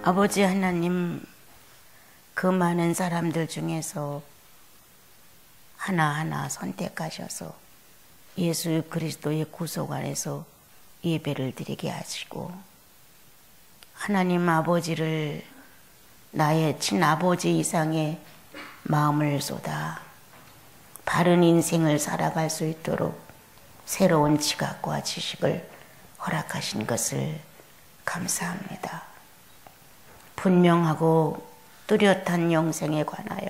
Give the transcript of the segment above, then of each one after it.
아버지 하나님, 그 많은 사람들 중에서 하나하나 선택하셔서 예수 그리스도의 구속 안에서 예배를 드리게 하시고, 하나님 아버지를 나의 친아버지 이상의 마음을 쏟아 바른 인생을 살아갈 수 있도록 새로운 지각과 지식을 허락하신 것을 감사합니다. 분명하고 뚜렷한 영생에 관하여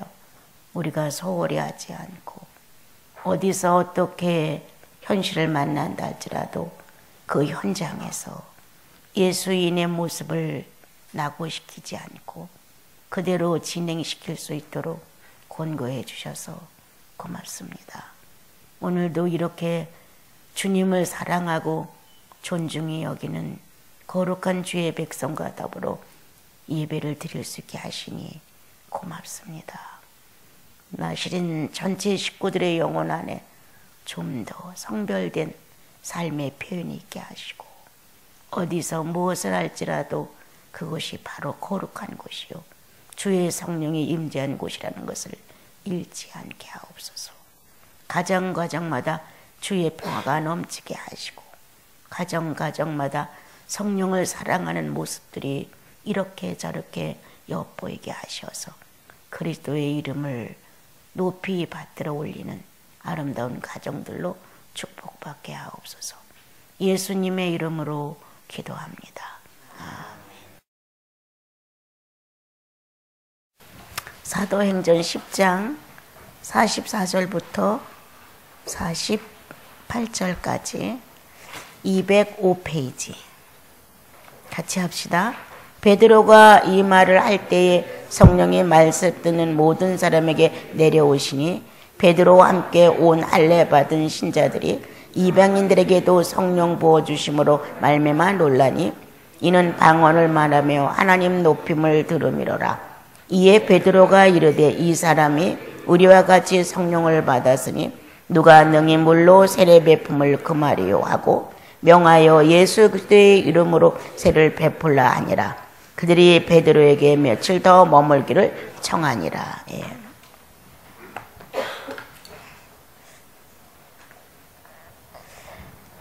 우리가 소홀히 하지 않고, 어디서 어떻게 현실을 만난다 할지라도 그 현장에서 예수인의 모습을 낙오시키지 않고 그대로 진행시킬 수 있도록 권고해 주셔서 고맙습니다. 오늘도 이렇게 주님을 사랑하고 존중히 여기는 거룩한 주의 백성과 더불어 예배를 드릴 수 있게 하시니 고맙습니다. 실은 전체 식구들의 영혼 안에 좀 더 성별된 삶의 표현이 있게 하시고, 어디서 무엇을 할지라도 그것이 바로 거룩한 곳이요 주의 성령이 임재한 곳이라는 것을 잃지 않게 하옵소서. 가정마다 주의 평화가 넘치게 하시고, 가정마다 성령을 사랑하는 모습들이 이렇게 저렇게 엿보이게 하셔서 그리스도의 이름을 높이 받들어 올리는 아름다운 가정들로 축복받게 하옵소서. 예수님의 이름으로 기도합니다. 아멘. 사도행전 10장 44절부터 48절까지 205페이지 같이 합시다. 베드로가 이 말을 할 때에 성령이 말씀 듣는 모든 사람에게 내려오시니, 베드로와 함께 온 할례 받은 신자들이 이방인들에게도 성령 부어주심으로 말미암아 놀라니, 이는 방언을 말하며 하나님 높임을 들음이로라. 이에 베드로가 이르되, 이 사람이 우리와 같이 성령을 받았으니 누가 능히 물로 세례 베품을 금하리요 하고 명하여 예수 그리스도의 이름으로 세를 베풀라 하니라. 그들이 베드로에게 며칠 더 머물기를 청하니라. 예.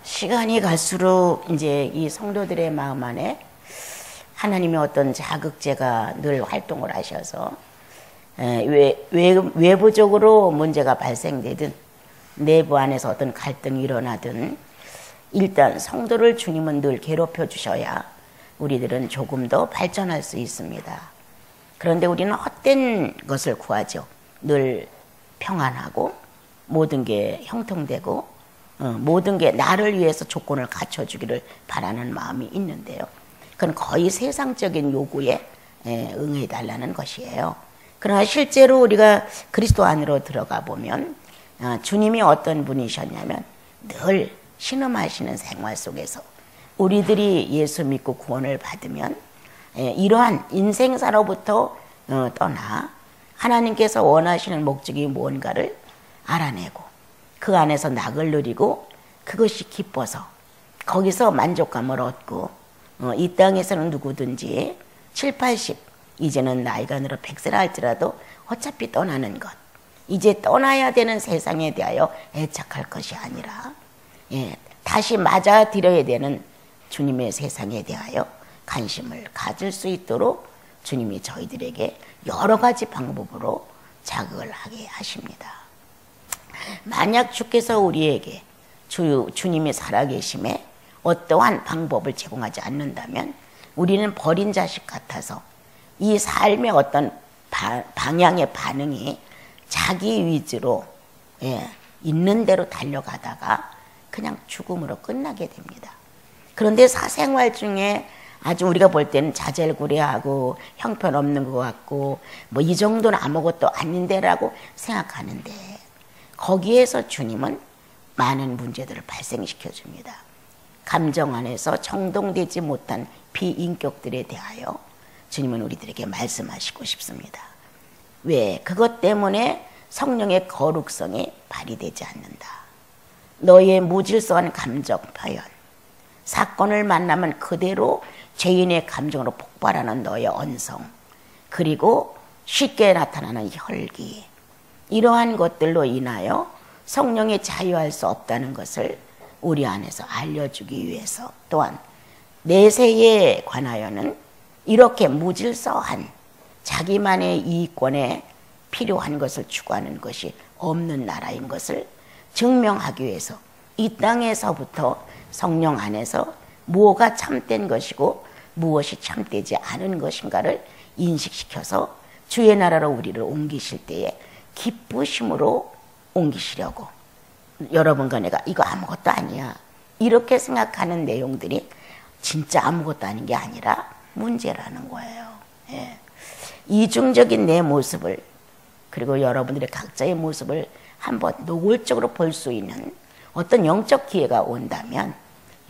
시간이 갈수록 이제 이 성도들의 마음 안에 하나님의 어떤 자극제가 늘 활동을 하셔서 외부적으로 문제가 발생되든 내부 안에서 어떤 갈등이 일어나든 일단 성도를 주님은 늘 괴롭혀 주셔야 우리들은 조금 더 발전할 수 있습니다. 그런데 우리는 헛된 것을 구하죠. 늘 평안하고 모든 게 형통되고 모든 게 나를 위해서 조건을 갖춰주기를 바라는 마음이 있는데요. 그건 거의 세상적인 요구에 응해달라는 것이에요. 그러나 실제로 우리가 그리스도 안으로 들어가 보면 주님이 어떤 분이셨냐면 늘 신음하시는 생활 속에서 우리들이 예수 믿고 구원을 받으면 이러한 인생사로부터 떠나 하나님께서 원하시는 목적이 무언가를 알아내고 그 안에서 낙을 누리고 그것이 기뻐서 거기서 만족감을 얻고 이 땅에서는 누구든지 7, 80 이제는 나이가 늘어 100세라 할지라도 어차피 떠나는 것, 이제 떠나야 되는 세상에 대하여 애착할 것이 아니라 다시 맞아들여야 되는 주님의 세상에 대하여 관심을 가질 수 있도록 주님이 저희들에게 여러 가지 방법으로 자극을 하게 하십니다. 만약 주께서 우리에게 주님이 살아계심에 어떠한 방법을 제공하지 않는다면 우리는 버린 자식 같아서 이 삶의 어떤 방향의 반응이 자기 위주로 있는 대로 달려가다가 그냥 죽음으로 끝나게 됩니다. 그런데 사생활 중에 아주 우리가 볼 때는 자잘구레하고 형편없는 것 같고 뭐 이 정도는 아무것도 아닌데라고 생각하는데 거기에서 주님은 많은 문제들을 발생시켜 줍니다. 감정 안에서 정동되지 못한 비인격들에 대하여 주님은 우리들에게 말씀하시고 싶습니다. 왜? 그것 때문에 성령의 거룩성이 발휘되지 않는다. 너의 무질서한 감정 표현, 사건을 만나면 그대로 죄인의 감정으로 폭발하는 너의 언성, 그리고 쉽게 나타나는 혈기, 이러한 것들로 인하여 성령이 자유할 수 없다는 것을 우리 안에서 알려주기 위해서, 또한 내세에 관하여는 이렇게 무질서한 자기만의 이익권에 필요한 것을 추구하는 것이 없는 나라인 것을 증명하기 위해서 이 땅에서부터 성령 안에서 무엇가 참된 것이고 무엇이 참되지 않은 것인가를 인식시켜서 주의 나라로 우리를 옮기실 때에 기쁘심으로 옮기시려고, 여러분과 내가 이거 아무것도 아니야 이렇게 생각하는 내용들이 진짜 아무것도 아닌 게 아니라 문제라는 거예요. 예. 이중적인 내 모습을, 그리고 여러분들의 각자의 모습을 한번 노골적으로 볼 수 있는 어떤 영적 기회가 온다면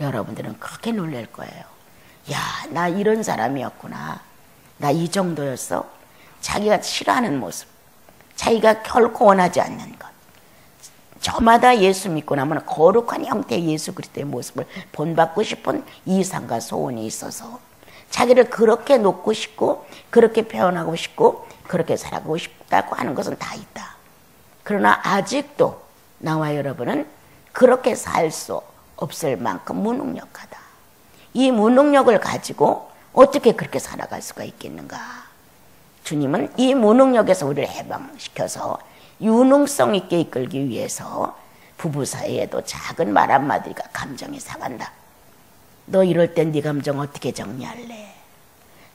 여러분들은 그렇게 놀랄 거예요. 야, 나 이런 사람이었구나. 나 이 정도였어. 자기가 싫어하는 모습, 자기가 결코 원하지 않는 것, 저마다 예수 믿고 나면 거룩한 형태의 예수 그리스도의 모습을 본받고 싶은 이상과 소원이 있어서 자기를 그렇게 놓고 싶고 그렇게 표현하고 싶고 그렇게 살아가고 싶다고 하는 것은 다 있다. 그러나 아직도 나와 여러분은 그렇게 살 수 없을 만큼 무능력하다. 이 무능력을 가지고 어떻게 그렇게 살아갈 수가 있겠는가? 주님은 이 무능력에서 우리를 해방시켜서 유능성 있게 이끌기 위해서 부부 사이에도 작은 말 한마디가 감정이 상한다. 너 이럴 땐 네 감정 어떻게 정리할래?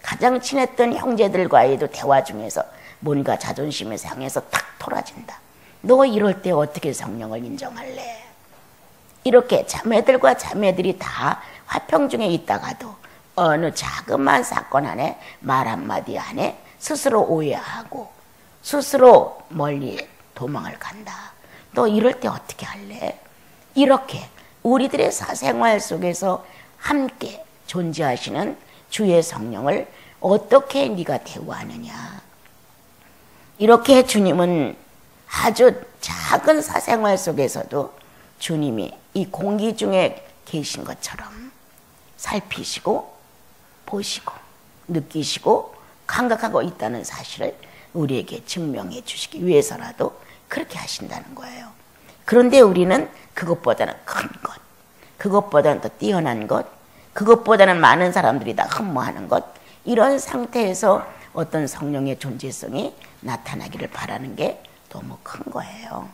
가장 친했던 형제들과의도 대화 중에서 뭔가 자존심이 상해서 탁 토라진다. 너 이럴 때 어떻게 성령을 인정할래? 이렇게 자매들과 자매들이 다 화평 중에 있다가도 어느 자그마한 사건 안에 말 한마디 안에 스스로 오해하고 스스로 멀리 도망을 간다. 너 이럴 때 어떻게 할래? 이렇게 우리들의 사생활 속에서 함께 존재하시는 주의 성령을 어떻게 네가 대우하느냐. 이렇게 주님은 아주 작은 사생활 속에서도 주님이 이 공기 중에 계신 것처럼 살피시고 보시고 느끼시고 감각하고 있다는 사실을 우리에게 증명해 주시기 위해서라도 그렇게 하신다는 거예요. 그런데 우리는 그것보다는 큰 것, 그것보다는 더 뛰어난 것, 그것보다는 많은 사람들이 다 흠모하는 것, 이런 상태에서 어떤 성령의 존재성이 나타나기를 바라는 게 너무 큰 거예요.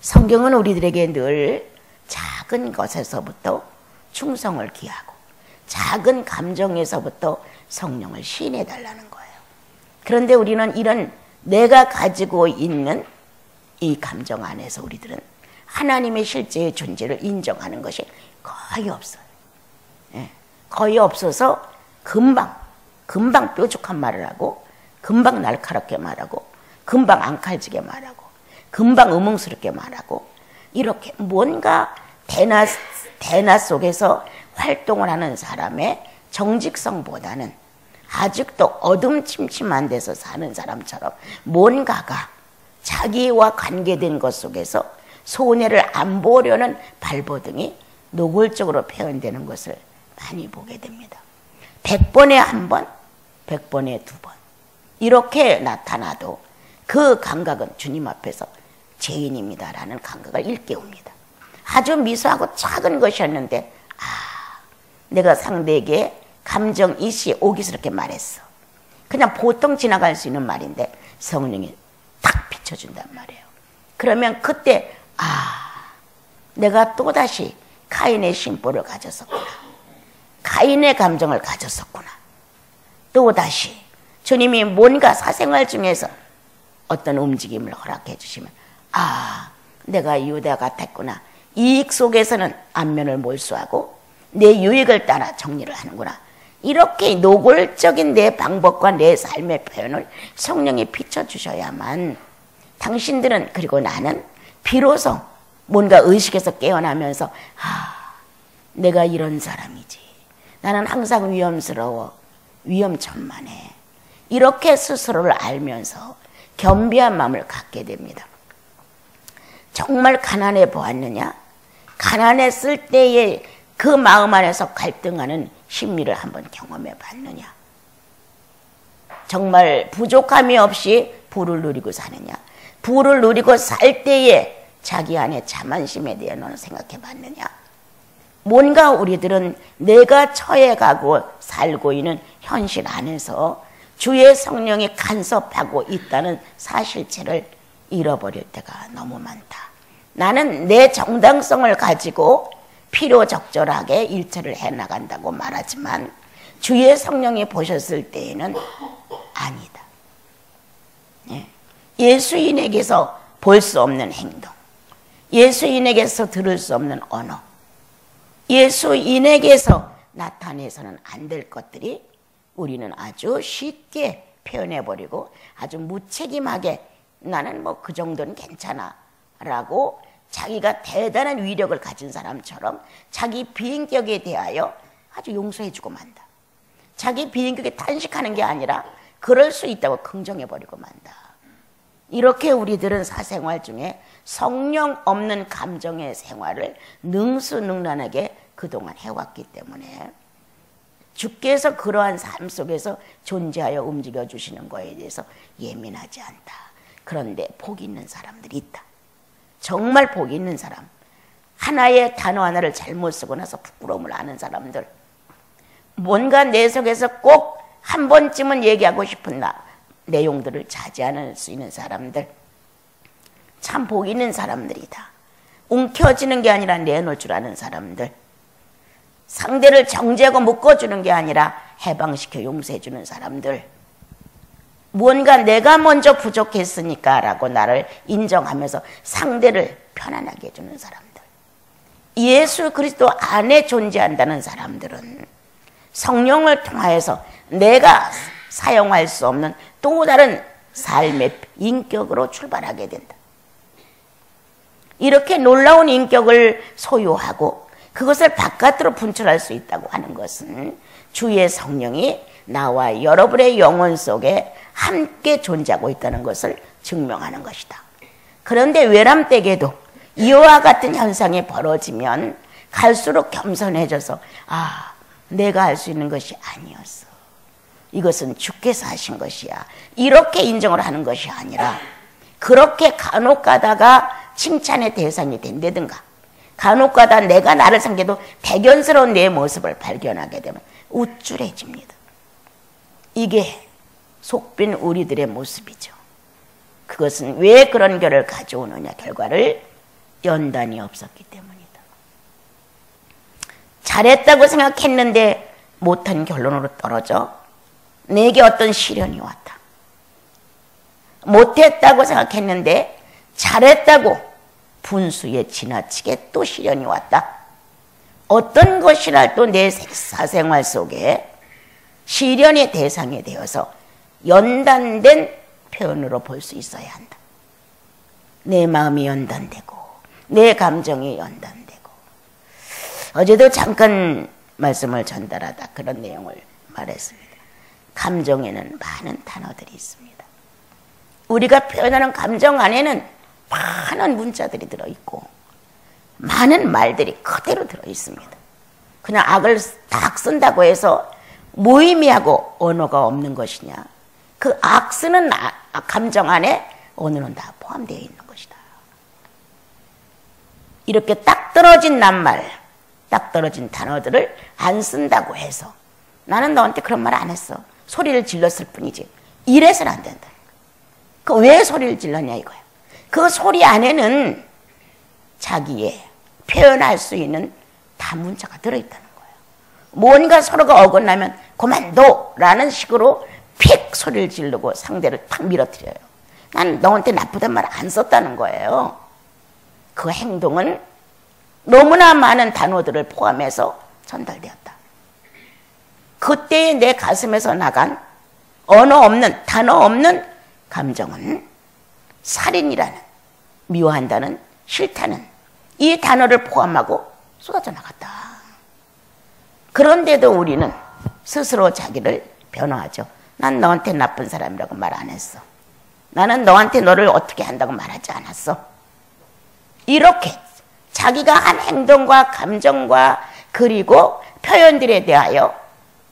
성경은 우리들에게 늘 작은 것에서부터 충성을 기하고 작은 감정에서부터 성령을 시인해 달라는 거예요. 그런데 우리는 이런 내가 가지고 있는 이 감정 안에서 우리들은 하나님의 실제의 존재를 인정하는 것이 거의 없어요. 예, 거의 없어서 금방 뾰족한 말을 하고 금방 날카롭게 말하고 금방 앙칼지게 말하고 금방 의문스럽게 말하고 이렇게 뭔가 대낮 속에서 활동을 하는 사람의 정직성보다는 아직도 어둠침침한 데서 사는 사람처럼 뭔가가 자기와 관계된 것 속에서 손해를 안 보려는 발버둥이 노골적으로 표현되는 것을 많이 보게 됩니다. 100번에 한 번, 100번에 두 번 이렇게 나타나도 그 감각은 주님 앞에서 죄인입니다라는 감각을 일깨웁니다. 아주 미소하고 작은 것이었는데 내가 상대에게 감정 이시 오기스럽게 말했어. 그냥 보통 지나갈 수 있는 말인데 성령이 탁 비춰준단 말이에요. 그러면 그때 내가 또다시 가인의 심보를 가졌었구나. 가인의 감정을 가졌었구나. 또다시 주님이 뭔가 사생활 중에서 어떤 움직임을 허락해 주시면 내가 유다 같았구나. 이익 속에서는 안면을 몰수하고 내 유익을 따라 정리를 하는구나. 이렇게 노골적인 내 방법과 내 삶의 표현을 성령이 비춰주셔야만 당신들은 그리고 나는 비로소 뭔가 의식에서 깨어나면서 내가 이런 사람이지. 나는 항상 위험스러워. 위험천만해. 이렇게 스스로를 알면서 겸비한 마음을 갖게 됩니다. 정말 가난해 보았느냐? 가난했을 때의 그 마음 안에서 갈등하는 심리를 한번 경험해 봤느냐? 정말 부족함이 없이 부를 누리고 사느냐? 부를 누리고 살 때에 자기 안에 자만심에 대해 너는 생각해 봤느냐? 뭔가 우리들은 내가 처해가고 살고 있는 현실 안에서 주의 성령이 간섭하고 있다는 사실체를 잃어버릴 때가 너무 많다. 나는 내 정당성을 가지고 필요적절하게 일처를 해나간다고 말하지만 주의 성령이 보셨을 때에는 아니다. 예수인에게서 볼 수 없는 행동, 예수인에게서 들을 수 없는 언어, 예수인에게서 나타내서는 안 될 것들이 우리는 아주 쉽게 표현해버리고 아주 무책임하게 나는 뭐 그 정도는 괜찮아 라고 자기가 대단한 위력을 가진 사람처럼 자기 비인격에 대하여 아주 용서해주고 만다. 자기 비인격에 탄식하는 게 아니라 그럴 수 있다고 긍정해버리고 만다. 이렇게 우리들은 사생활 중에 성령 없는 감정의 생활을 능수능란하게 그동안 해왔기 때문에 주께서 그러한 삶 속에서 존재하여 움직여주시는 거에 대해서 예민하지 않다. 그런데 복 있는 사람들이 있다. 정말 복 있는 사람, 하나의 단어 하나를 잘못 쓰고 나서 부끄러움을 아는 사람들, 뭔가 내 속에서 꼭 한 번쯤은 얘기하고 싶은 내용들을 자제할 수 있는 사람들, 참 복 있는 사람들이다. 움켜쥐는 게 아니라 내놓을 줄 아는 사람들, 상대를 정죄하고 묶어주는 게 아니라 해방시켜 용서해주는 사람들, 무언가 내가 먼저 부족했으니까 라고 나를 인정하면서 상대를 편안하게 해주는 사람들, 예수 그리스도 안에 존재한다는 사람들은 성령을 통하여서 내가 사용할 수 없는 또 다른 삶의 인격으로 출발하게 된다. 이렇게 놀라운 인격을 소유하고 그것을 바깥으로 분출할 수 있다고 하는 것은 주의 성령이 나와 여러분의 영혼 속에 함께 존재하고 있다는 것을 증명하는 것이다. 그런데 외람되게도 이와 같은 현상이 벌어지면 갈수록 겸손해져서 내가 할 수 있는 것이 아니었어. 이것은 주께서 하신 것이야. 이렇게 인정을 하는 것이 아니라 그렇게 간혹 가다가 칭찬의 대상이 된다든가 간혹 가다 내가 나를 상대도 대견스러운 내 모습을 발견하게 되면 우쭐해집니다. 이게 속빈 우리들의 모습이죠. 그것은 왜 그런 결을 가져오느냐, 결과를 연단이 없었기 때문이다. 잘했다고 생각했는데 못한 결론으로 떨어져 내게 어떤 시련이 왔다. 못했다고 생각했는데 잘했다고 분수에 지나치게 또 시련이 왔다. 어떤 것이라도 내 사생활 속에 시련의 대상이 되어서 연단된 표현으로 볼 수 있어야 한다. 내 마음이 연단되고 내 감정이 연단되고, 어제도 잠깐 말씀을 전달하다 그런 내용을 말했습니다. 감정에는 많은 단어들이 있습니다. 우리가 표현하는 감정 안에는 많은 문자들이 들어있고 많은 말들이 그대로 들어있습니다. 그냥 악을 딱 쓴다고 해서 무의미하고 언어가 없는 것이냐, 그 악 쓰는 감정 안에 언어는 다 포함되어 있는 것이다. 이렇게 딱 떨어진 낱말, 딱 떨어진 단어들을 안 쓴다고 해서 나는 너한테 그런 말 안 했어, 소리를 질렀을 뿐이지, 이래서는 안 된다. 그 왜 소리를 질렀냐 이거야. 그 소리 안에는 자기의 표현할 수 있는 다 문자가 들어있다는 거예요. 뭔가 서로가 어긋나면 그만둬라는 식으로 픽 소리를 지르고 상대를 탁 밀어뜨려요. 난 너한테 나쁘단 말 안 썼다는 거예요. 그 행동은 너무나 많은 단어들을 포함해서 전달되었다. 그때의 내 가슴에서 나간 언어 없는, 단어 없는 감정은 살인이라는, 미워한다는, 싫다는 이 단어를 포함하고 쏟아져 나갔다. 그런데도 우리는 스스로 자기를 변호하죠. 난 너한테 나쁜 사람이라고 말 안 했어. 나는 너한테 너를 어떻게 한다고 말하지 않았어. 이렇게 자기가 한 행동과 감정과 그리고 표현들에 대하여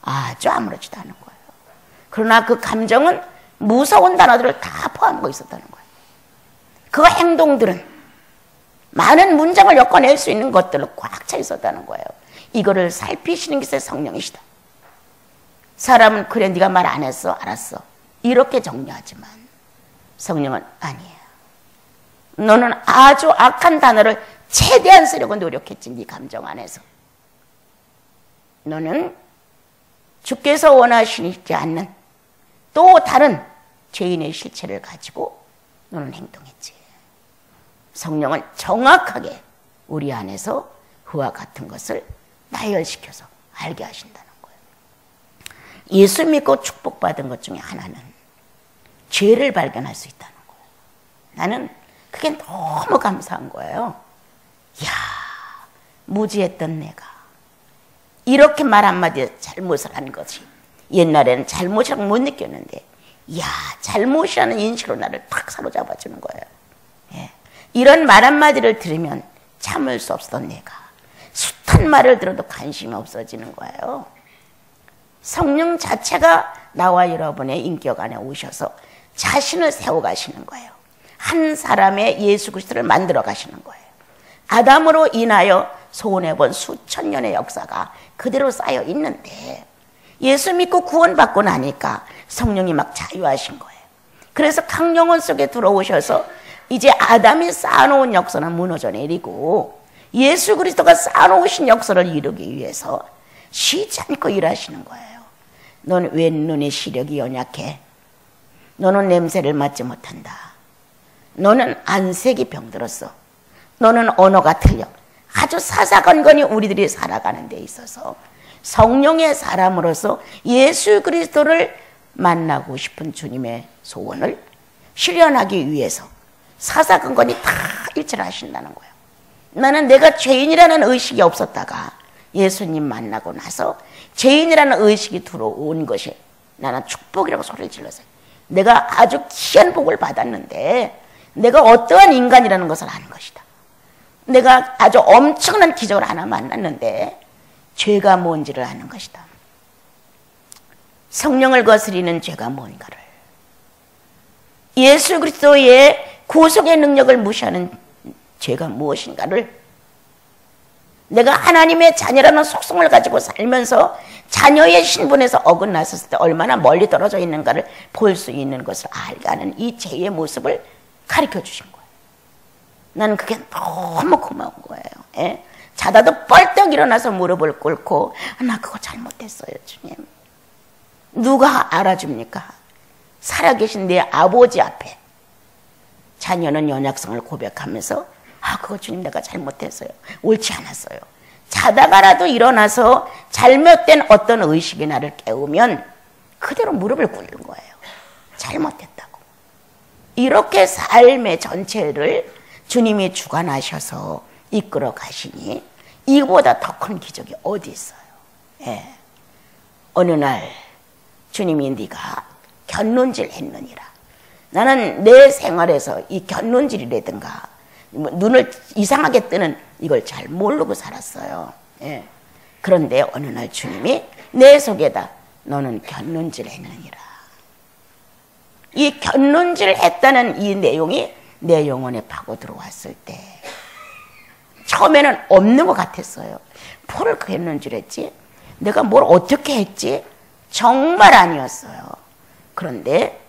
아주 아무렇지도 않은 거예요. 그러나 그 감정은 무서운 단어들을 다 포함하고 있었다는 거예요. 그 행동들은 많은 문장을 엮어낼 수 있는 것들로 꽉 차 있었다는 거예요. 이거를 살피시는 게 성령이시다. 사람은 그래 네가 말 안 했어? 알았어. 이렇게 정리하지만 성령은 아니에요. 너는 아주 악한 단어를 최대한 쓰려고 노력했지. 네 감정 안에서. 너는 주께서 원하시지 않는 또 다른 죄인의 실체를 가지고 너는 행동했지. 성령은 정확하게 우리 안에서 그와 같은 것을 나열시켜서 알게 하신다는 거예요. 예수 믿고 축복받은 것 중에 하나는 죄를 발견할 수 있다는 거예요. 나는 그게 너무 감사한 거예요. 야, 무지했던 내가 이렇게 말 한마디에 잘못을 한 거지. 옛날에는 잘못이라고 못 느꼈는데 야, 잘못이라는 인식으로 나를 탁 사로잡아 주는 거예요. 예. 이런 말 한마디를 들으면 참을 수 없었던 내가 숱한 말을 들어도 관심이 없어지는 거예요. 성령 자체가 나와 여러분의 인격 안에 오셔서 자신을 세워가시는 거예요. 한 사람의 예수 그리스도를 만들어 가시는 거예요. 아담으로 인하여 소원해본 수천 년의 역사가 그대로 쌓여 있는데 예수 믿고 구원받고 나니까 성령이 막 자유하신 거예요. 그래서 강영혼 속에 들어오셔서 이제 아담이 쌓아놓은 역사는 무너져 내리고 예수 그리스도가 쌓아놓으신 역사를 이루기 위해서 쉬지 않고 일하시는 거예요. 넌 왜 눈의 시력이 연약해? 너는 냄새를 맡지 못한다. 너는 안색이 병들었어. 너는 언어가 틀려. 아주 사사건건이 우리들이 살아가는 데 있어서 성령의 사람으로서 예수 그리스도를 만나고 싶은 주님의 소원을 실현하기 위해서 사사건건이 다 일치를 하신다는 거예요. 나는 내가 죄인이라는 의식이 없었다가 예수님 만나고 나서 죄인이라는 의식이 들어온 것이 나는 축복이라고 소리를 질렀어요. 내가 아주 귀한 복을 받았는데 내가 어떠한 인간이라는 것을 아는 것이다. 내가 아주 엄청난 기적을 하나 만났는데 죄가 뭔지를 아는 것이다. 성령을 거스리는 죄가 뭔가를, 예수 그리스도의 구속의 능력을 무시하는 죄가 무엇인가를, 내가 하나님의 자녀라는 속성을 가지고 살면서 자녀의 신분에서 어긋났을 때 얼마나 멀리 떨어져 있는가를 볼 수 있는 것을 알게 하는 이 죄의 모습을 가르쳐 주신 거예요. 나는 그게 너무 고마운 거예요. 예? 자다도 뻘떡 일어나서 무릎을 꿇고 나 그거 잘못했어요 주님. 누가 알아줍니까? 살아계신 내 아버지 앞에 자녀는 연약성을 고백하면서 그거 주님 내가 잘못했어요. 옳지 않았어요. 자다가라도 일어나서 잘못된 어떤 의식이 나를 깨우면 그대로 무릎을 꿇는 거예요. 잘못했다고. 이렇게 삶의 전체를 주님이 주관하셔서 이끌어 가시니 이보다 더 큰 기적이 어디 있어요. 예. 어느 날 주님이 네가 곁눈질 했느니라. 나는 내 생활에서 이 곁눈질이라든가 눈을 이상하게 뜨는 이걸 잘 모르고 살았어요. 예. 그런데 어느 날 주님이 내 속에다 너는 곁눈질 했느니라. 이 곁눈질 했다는 이 내용이 내 영혼에 파고 들어왔을 때 처음에는 없는 것 같았어요. 뭘 곁눈질 했지? 내가 뭘 어떻게 했지? 정말 아니었어요. 그런데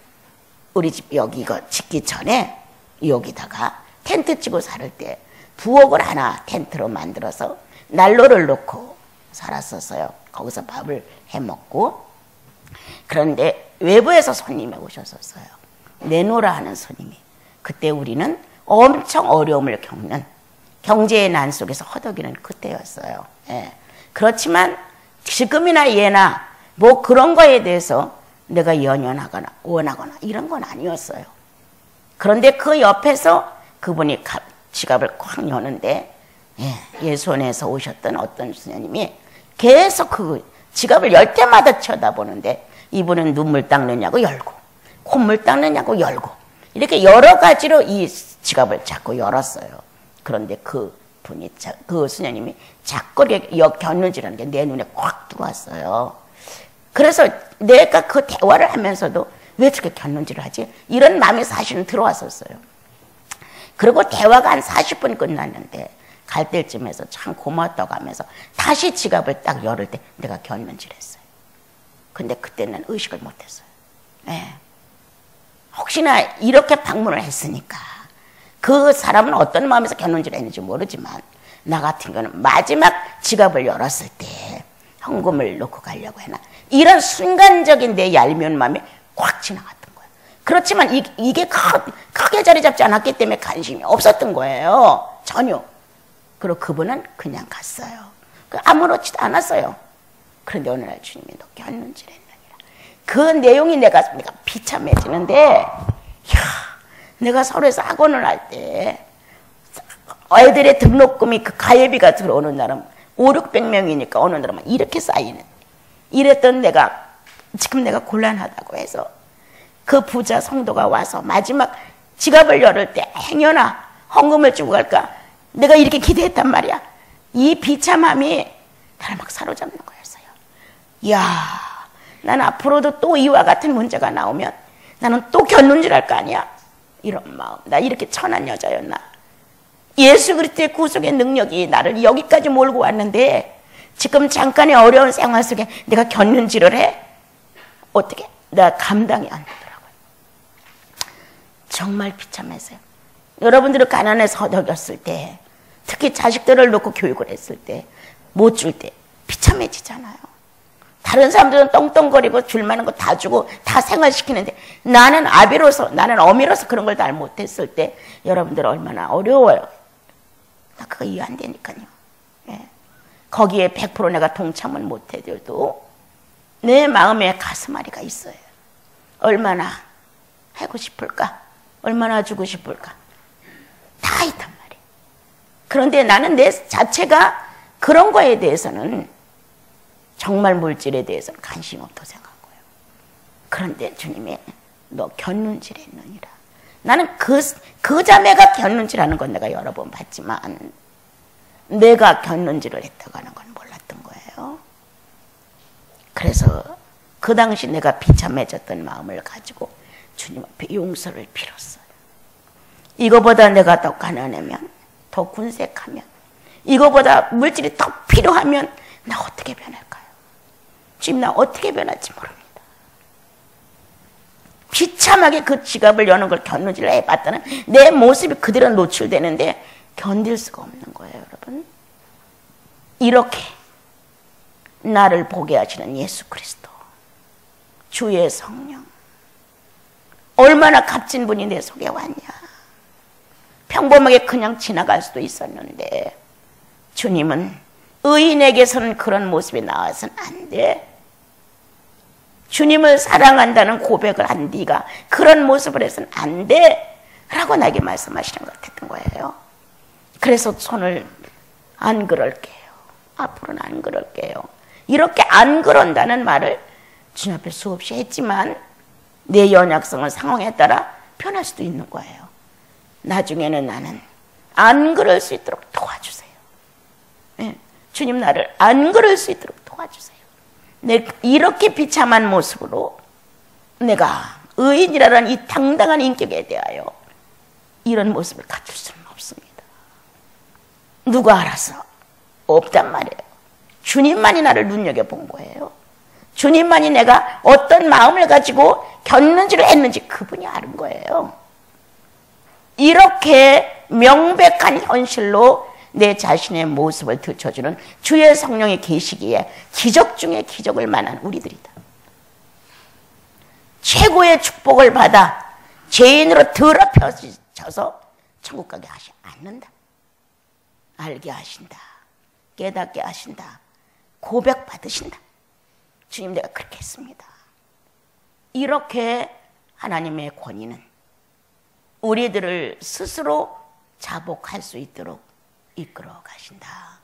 우리 집 여기 이거 짓기 전에 여기다가 텐트 치고 살 때 부엌을 하나 텐트로 만들어서 난로를 놓고 살았었어요. 거기서 밥을 해 먹고. 그런데 외부에서 손님이 오셨었어요. 내놓으라 하는 손님이. 그때 우리는 엄청 어려움을 겪는 경제의 난 속에서 허덕이는 그때였어요. 예. 그렇지만 지금이나 예나 뭐 그런 거에 대해서 내가 연연하거나 원하거나 이런 건 아니었어요. 그런데 그 옆에서 그분이 지갑을 꽉 여는데 예수원에서 오셨던 어떤 수녀님이 계속 그 지갑을 열 때마다 쳐다보는데 이분은 눈물 닦느냐고 열고 콧물 닦느냐고 열고 이렇게 여러 가지로 이 지갑을 자꾸 열었어요. 그런데 그 수녀님이 자꾸 이렇게 곁눈질하는 게 내 눈에 꽉 들어왔어요. 그래서 내가 그 대화를 하면서도 왜 저렇게 곁눈질을 하지? 이런 마음이 사실은 들어왔었어요. 그리고 대화가 한 40분 끝났는데 갈 때쯤에서 참 고맙다고 하면서 다시 지갑을 딱 열을 때 내가 곁눈질했어요. 근데 그때는 의식을 못했어요. 네. 혹시나 이렇게 방문을 했으니까 그 사람은 어떤 마음에서 곁눈질을 했는지 모르지만 나 같은 경우는 마지막 지갑을 열었을 때 현금을 놓고 가려고 해나 이런 순간적인 내 얄미운 마음이 확 지나갔던 거예요. 그렇지만 이게 크게 자리 잡지 않았기 때문에 관심이 없었던 거예요. 전혀. 그리고 그분은 그냥 갔어요. 아무렇지도 않았어요. 그런데 어느 날 주님이 너 곁눈질했느니라. 그 내용이 내가 비참해지는데 내가 서울에서 학원을 할 때 애들의 등록금이 그 가예비가 들어오는 날은 500~600명이니까 어느 날은 이렇게 쌓이는. 이랬던 내가 지금 내가 곤란하다고 해서 그 부자 성도가 와서 마지막 지갑을 열을 때 행여나 헌금을 주고 갈까 내가 이렇게 기대했단 말이야. 이 비참함이 나를 막 사로잡는 거였어요. 이야, 난 앞으로도 또 이와 같은 문제가 나오면 나는 또 곁눈질할 거 아니야. 이런 마음. 나 이렇게 천한 여자였나. 예수 그리스도의 구속의 능력이 나를 여기까지 몰고 왔는데 지금 잠깐의 어려운 생활 속에 내가 곁눈질을 해? 어떻게? 내가 감당이 안 되더라고요. 정말 비참했어요. 여러분들은 가난해서 허덕였을 때, 특히 자식들을 놓고 교육을 했을 때, 못 줄 때 비참해지잖아요. 다른 사람들은 떵떵거리고 줄 만한 거 다 주고 다 생활시키는데 나는 아비로서, 나는 어미로서 그런 걸 다 못했을 때 여러분들 얼마나 어려워요. 나 그거 이해 안 되니까요. 예. 거기에 100% 내가 동참을 못해도 내 마음에 가슴앓이가 있어요. 얼마나 하고 싶을까? 얼마나 주고 싶을까? 다 있단 말이에요. 그런데 나는 내 자체가 그런 거에 대해서는 정말 물질에 대해서는 관심이 없다고 생각한 거예요. 그런데 주님이 너 곁눈질했느니라. 나는 그 자매가 곁눈질하는 건 내가 여러 번 봤지만 내가 곁눈질을 했다고 하는 건 몰랐던 거예요. 그래서 그 당시 내가 비참해졌던 마음을 가지고 주님 앞에 용서를 빌었어요. 이거보다 내가 더 가난하면, 더 군색하면, 이거보다 물질이 더 필요하면 나 어떻게 변할까요? 지금 나 어떻게 변할지 모릅니다. 비참하게 그 지갑을 여는 걸 곁눈질을 해봤다는 내 모습이 그대로 노출되는데 견딜 수가 없는 거예요, 여러분. 이렇게 나를 보게 하시는 예수 그리스도, 주의 성령, 얼마나 값진 분이 내 속에 왔냐. 평범하게 그냥 지나갈 수도 있었는데 주님은 의인에게서는 그런 모습이 나와서는 안 돼. 주님을 사랑한다는 고백을 한 네가 그런 모습을 해서는 안 돼 라고 나에게 말씀하시는 것 같았던 거예요. 그래서 손을 안 그럴게요. 앞으로는 안 그럴게요. 이렇게 안 그런다는 말을 주님 앞에 수없이 했지만 내 연약성은 상황에 따라 변할 수도 있는 거예요. 나중에는 나는 안 그럴 수 있도록 도와주세요. 네. 주님 나를 안 그럴 수 있도록 도와주세요. 이렇게 비참한 모습으로 내가 의인이라는 이 당당한 인격에 대하여 이런 모습을 갖출 수는 없습니다. 누가 알아서? 없단 말이에요. 주님만이 나를 눈여겨본 거예요. 주님만이 내가 어떤 마음을 가지고 곁눈질을 했는지 그분이 아는 거예요. 이렇게 명백한 현실로 내 자신의 모습을 들춰주는 주의 성령이 계시기에 기적 중에 기적을 만난 우리들이다. 최고의 축복을 받아 죄인으로 더럽혀져서 천국 가게 하지 않는다. 알게 하신다. 깨닫게 하신다. 고백 받으신다. 주님 내가 그렇게 했습니다. 이렇게 하나님의 권위는 우리들을 스스로 자복할 수 있도록 이끌어 가신다.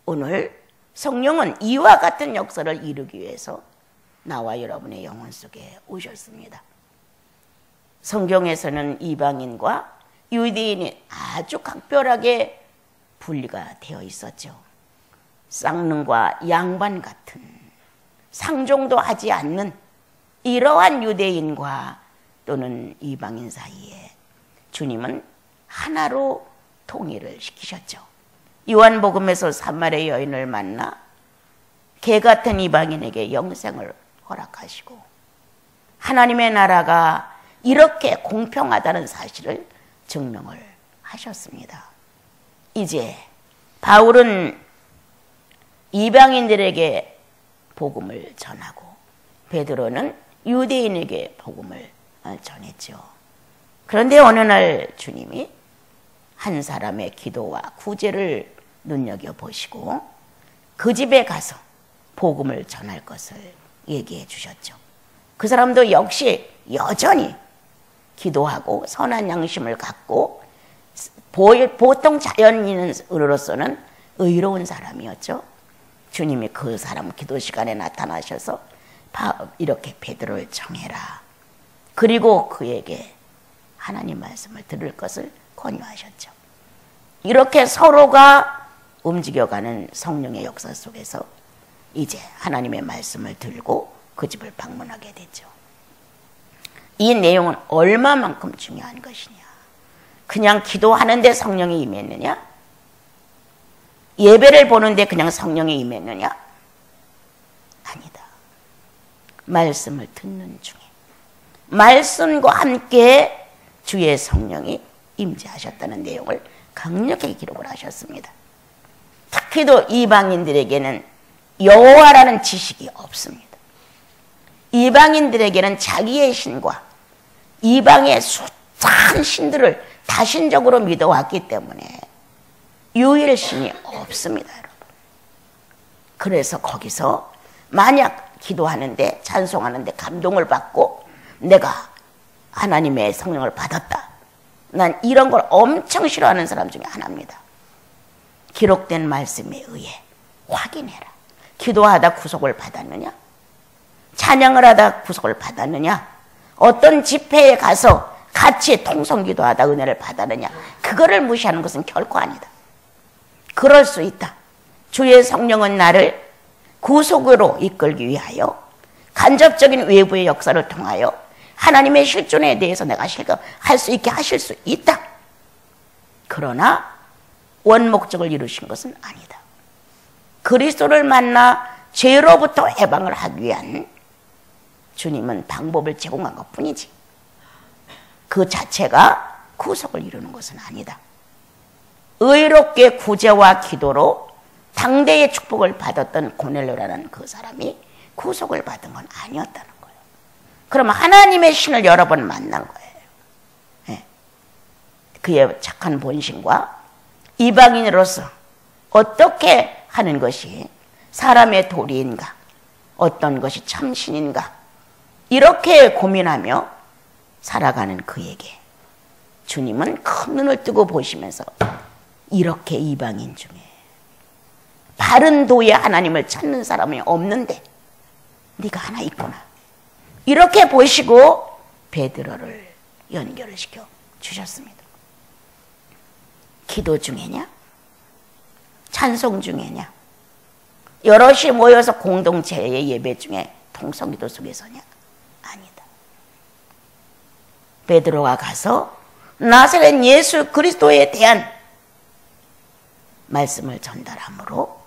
오늘 성령은 이와 같은 역사를 이루기 위해서 나와 여러분의 영혼 속에 오셨습니다. 성경에서는 이방인과 유대인이 아주 각별하게 분리가 되어 있었죠. 쌍능과 양반 같은 상종도 하지 않는 이러한 유대인과 또는 이방인 사이에 주님은 하나로 통일을 시키셨죠. 요한복음에서 사마리아 여인을 만나 개 같은 이방인에게 영생을 허락하시고 하나님의 나라가 이렇게 공평하다는 사실을 증명을 하셨습니다. 이제 바울은 이방인들에게 복음을 전하고 베드로는 유대인에게 복음을 전했죠. 그런데 어느 날 주님이 한 사람의 기도와 구제를 눈여겨보시고 그 집에 가서 복음을 전할 것을 얘기해 주셨죠. 그 사람도 역시 여전히 기도하고 선한 양심을 갖고 보통 자연인으로서는 의로운 사람이었죠. 주님이 그 사람 기도 시간에 나타나셔서 이렇게 베드로를 정해라. 그리고 그에게 하나님 말씀을 들을 것을 권유하셨죠. 이렇게 서로가 움직여가는 성령의 역사 속에서 이제 하나님의 말씀을 들고 그 집을 방문하게 됐죠. 이 내용은 얼마만큼 중요한 것이냐. 그냥 기도하는데 성령이 임했느냐? 예배를 보는데 그냥 성령이 임했느냐? 아니다. 말씀을 듣는 중에 말씀과 함께 주의 성령이 임재하셨다는 내용을 강력하게 기록을 하셨습니다. 특히도 이방인들에게는 여호와라는 지식이 없습니다. 이방인들에게는 자기의 신과 이방의 숱한 신들을 다신적으로 믿어왔기 때문에 유일신이 없습니다, 여러분. 그래서 거기서 만약 기도하는데 찬송하는데 감동을 받고 내가 하나님의 성령을 받았다. 난 이런 걸 엄청 싫어하는 사람 중에 하나입니다. 기록된 말씀에 의해 확인해라. 기도하다 구속을 받았느냐? 찬양을 하다 구속을 받았느냐? 어떤 집회에 가서 같이 통성기도하다 은혜를 받았느냐? 그거를 무시하는 것은 결코 아니다. 그럴 수 있다. 주의 성령은 나를 구속으로 이끌기 위하여 간접적인 외부의 역사를 통하여 하나님의 실존에 대해서 내가 실감할 수 있게 하실 수 있다. 그러나 원목적을 이루신 것은 아니다. 그리스도를 만나 죄로부터 해방을 하기 위한 주님은 방법을 제공한 것뿐이지 그 자체가 구속을 이루는 것은 아니다. 의롭게 구제와 기도로 당대의 축복을 받았던 고넬료라는 그 사람이 구속을 받은 건 아니었다는 거예요. 그럼 하나님의 신을 여러 번 만난 거예요. 네. 그의 착한 본심과 이방인으로서 어떻게 하는 것이 사람의 도리인가, 어떤 것이 참신인가, 이렇게 고민하며 살아가는 그에게 주님은 큰 눈을 뜨고 보시면서 이렇게 이방인 중에 바른 도에 하나님을 찾는 사람이 없는데 네가 하나 있구나. 이렇게 보시고 베드로를 연결을 시켜 주셨습니다. 기도 중에냐? 찬송 중에냐? 여럿이 모여서 공동체의 예배 중에 통성기도 속에서냐? 아니다. 베드로가 가서 나사렛 예수 그리스도에 대한 말씀을 전달함으로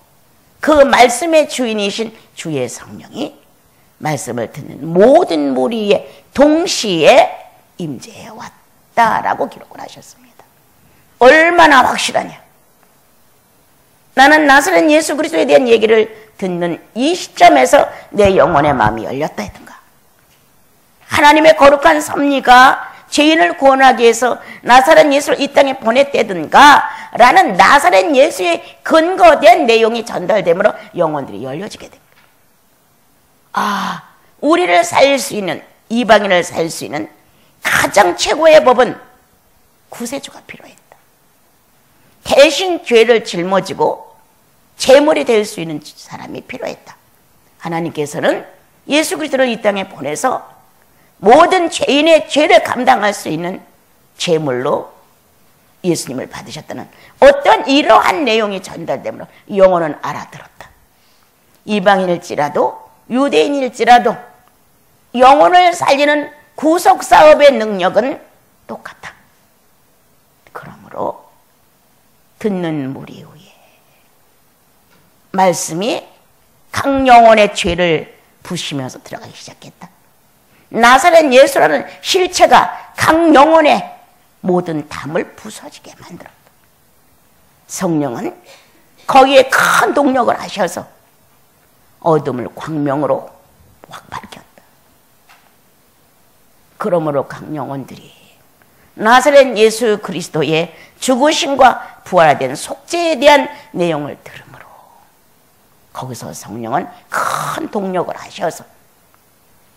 그 말씀의 주인이신 주의 성령이 말씀을 듣는 모든 무리에 동시에 임재해 왔다라고 기록을 하셨습니다. 얼마나 확실하냐? 나는 나사렛 예수 그리스도에 대한 얘기를 듣는 이 시점에서 내 영혼의 마음이 열렸다 했던가? 하나님의 거룩한 섭리가 죄인을 구원하기 위해서 나사렛 예수를 이 땅에 보냈다든가 라는 나사렛 예수의 근거된 내용이 전달되므로 영혼들이 열려지게 됩니다. 아, 우리를 살릴 수 있는, 이방인을 살릴 수 있는 가장 최고의 법은 구세주가 필요했다. 대신 죄를 짊어지고 제물이 될 수 있는 사람이 필요했다. 하나님께서는 예수 그리스도를 이 땅에 보내서 모든 죄인의 죄를 감당할 수 있는 제물로 예수님을 받으셨다는 어떤 이러한 내용이 전달되므로 영혼은 알아들었다. 이방인일지라도 유대인일지라도 영혼을 살리는 구속사업의 능력은 똑같다. 그러므로 듣는 무리 위에 말씀이 각 영혼의 죄를 부시면서 들어가기 시작했다. 나사렛 예수라는 실체가 각 영혼의 모든 담을 부서지게 만들었다. 성령은 거기에 큰 동력을 하셔서 어둠을 광명으로 확 밝혔다. 그러므로 각 영혼들이 나사렛 예수 그리스도의 죽으심과 부활된 속죄에 대한 내용을 들으므로 거기서 성령은 큰 동력을 하셔서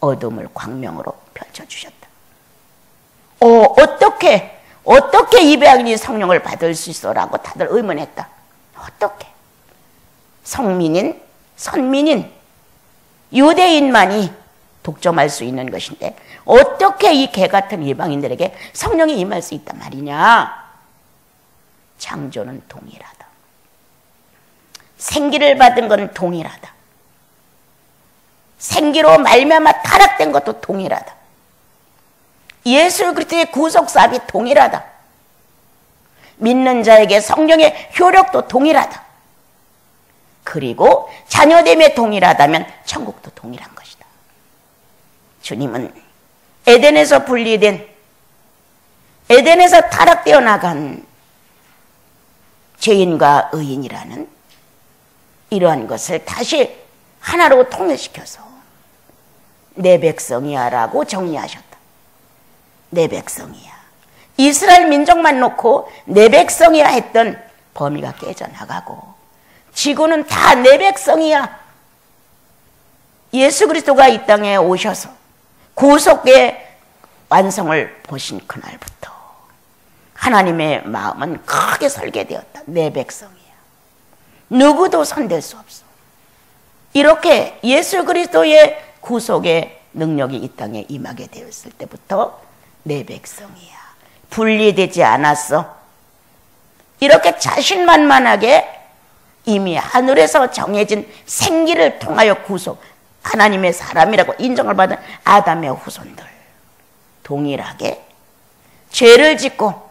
어둠을 광명으로 펼쳐주셨다. 어떻게 이 백인이 성령을 받을 수 있어라고 다들 의문했다. 어떻게? 성민인, 선민인, 유대인만이 독점할 수 있는 것인데 어떻게 이 개같은 이방인들에게 성령이 임할 수 있단 말이냐? 창조는 동일하다. 생기를 받은 건 동일하다. 생기로 말미암아 타락된 것도 동일하다. 예수 그리스도의 구속사업이 동일하다. 믿는 자에게 성령의 효력도 동일하다. 그리고 자녀됨에 동일하다면 천국도 동일한 것이다. 주님은 에덴에서 분리된, 에덴에서 타락되어 나간 죄인과 의인이라는 이러한 것을 다시 하나로 통일시켜서 내 백성이야 라고 정리하셨다. 내 백성이야. 이스라엘 민족만 놓고 내 백성이야 했던 범위가 깨져나가고 지구는 다 내 백성이야. 예수 그리스도가 이 땅에 오셔서 구속의 완성을 보신 그날부터 하나님의 마음은 크게 설계되었다. 내 백성이야. 누구도 손댈 수 없어. 이렇게 예수 그리스도의 구속의 능력이 이 땅에 임하게 되었을 때부터 내 백성이야. 분리되지 않았어. 이렇게 자신만만하게 이미 하늘에서 정해진 생기를 통하여 구속, 하나님의 사람이라고 인정을 받은 아담의 후손들 동일하게 죄를 짓고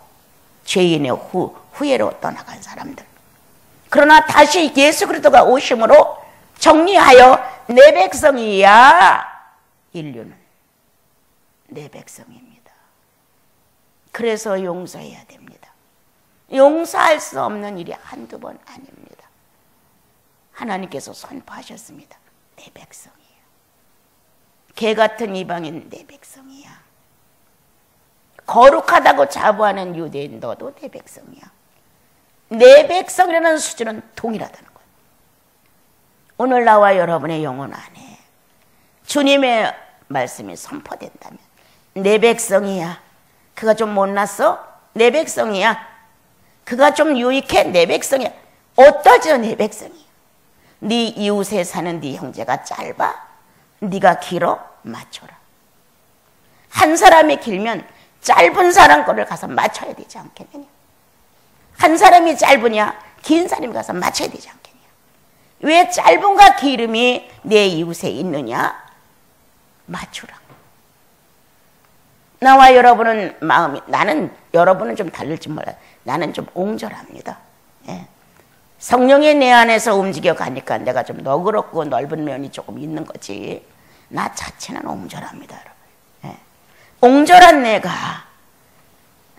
죄인의 후예로 떠나간 사람들. 그러나 다시 예수 그리스도가 오심으로 정리하여 내 백성이야. 인류는 내 백성입니다. 그래서 용서해야 됩니다. 용서할 수 없는 일이 한두 번 아닙니다. 하나님께서 선포하셨습니다. 내 백성이야. 개 같은 이방인 내 백성이야. 거룩하다고 자부하는 유대인 너도 내 백성이야. 내 백성이라는 수준은 동일하다는 거예요. 오늘 나와 여러분의 영혼 안에 주님의 말씀이 선포된다면 내 백성이야. 그가 좀 못났어? 내 백성이야. 그가 좀 유익해? 내 백성이야. 어떠죠? 내 백성이야. 네 이웃에 사는 네 형제가 짧아? 네가 길어? 맞춰라. 한 사람이 길면 짧은 사람 거를 가서 맞춰야 되지 않겠느냐? 한 사람이 짧으냐? 긴 사람이 가서 맞춰야 되지 않겠느냐? 왜 짧음과 기름이 내 이웃에 있느냐? 맞추라. 나와 여러분은 마음이, 나는 여러분은 좀 다를지 몰라요. 나는 좀 옹졸합니다. 예. 성령이 내 안에서 움직여 가니까 내가 좀 너그럽고 넓은 면이 조금 있는 거지. 나 자체는 옹졸합니다, 여러분. 예. 옹졸한 내가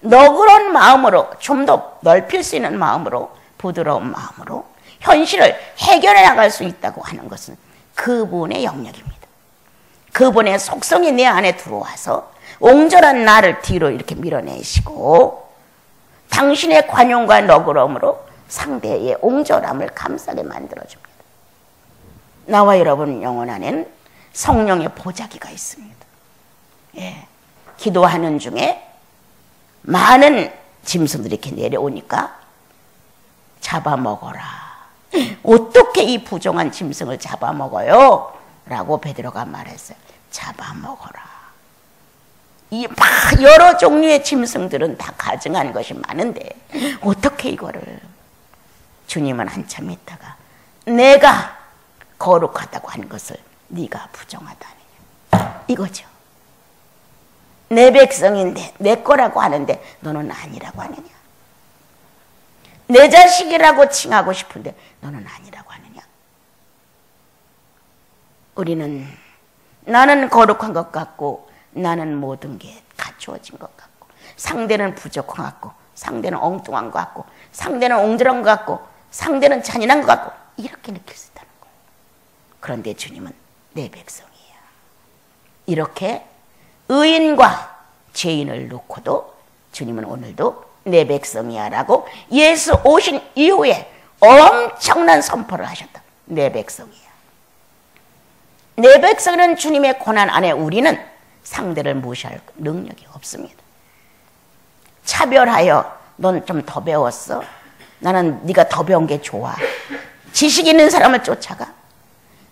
너그러운 마음으로 좀 더 넓힐 수 있는 마음으로, 부드러운 마음으로 현실을 해결해 나갈 수 있다고 하는 것은 그분의 영역입니다. 그분의 속성이 내 안에 들어와서 옹졸한 나를 뒤로 이렇게 밀어내시고 당신의 관용과 너그러움으로 상대의 옹졸함을 감싸게 만들어줍니다. 나와 여러분 영혼 안에는 성령의 보자기가 있습니다. 예. 기도하는 중에 많은 짐승들이 이렇게 내려오니까 잡아먹어라. 어떻게 이 부정한 짐승을 잡아먹어요? 라고 베드로가 말했어요. 잡아먹어라. 이 여러 종류의 짐승들은 다 가증한 것이 많은데 어떻게 이거를. 주님은 한참 있다가 내가 거룩하다고 하는 것을 네가 부정하다느냐. 이거죠. 내 백성인데 내 거라고 하는데 너는 아니라고 하느냐. 내 자식이라고 칭하고 싶은데 너는 아니라고 하느냐. 우리는 나는 거룩한 것 같고 나는 모든 게 갖추어진 것 같고 상대는 부족한 것 같고 상대는 엉뚱한 것 같고 상대는 옹졸한 것 같고 상대는 잔인한 것 같고 이렇게 느낄 수 있다는 거예요. 그런데 주님은 내 백성이야. 이렇게 의인과 죄인을 놓고도 주님은 오늘도 내 백성이야 라고 예수 오신 이후에 엄청난 선포를 하셨다. 내 백성이야. 내 백성은 주님의 고난 안에 우리는 상대를 무시할 능력이 없습니다. 차별하여 넌 좀 더 배웠어? 나는 네가 더 배운 게 좋아. 지식 있는 사람을 쫓아가.